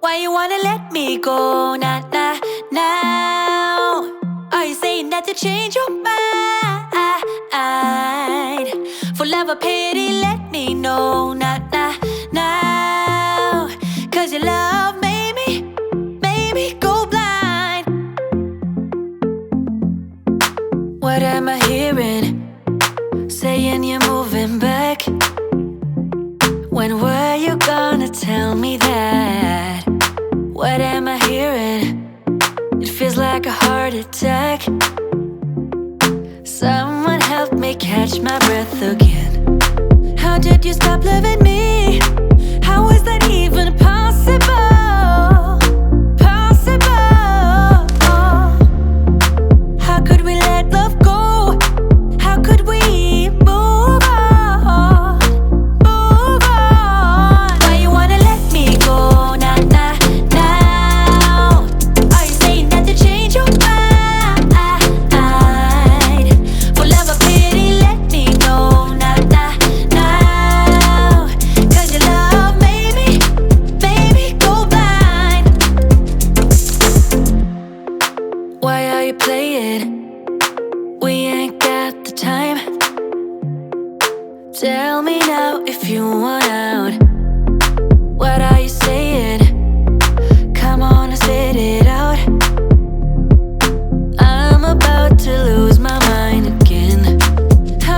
Why you wanna let me go now? Are you saying that to change your mind? For love or pity, let me know now. Cause your love made me go blind. What am I hearing? Saying you're moving back. When were you gonna tell me that? What am I hearing? It feels like a heart attack. Someone help me catch my breath again. How did you stop loving me? How is that even possible? Possible? How could we let love go? How could we move on? Move on. Why you wanna let me go now? Are you saying that to change your mind? For love or pity, let me know now. Cause your love made me go blind. Why are you playing? We ain't got the time. Tell me now if you want out. What are you saying?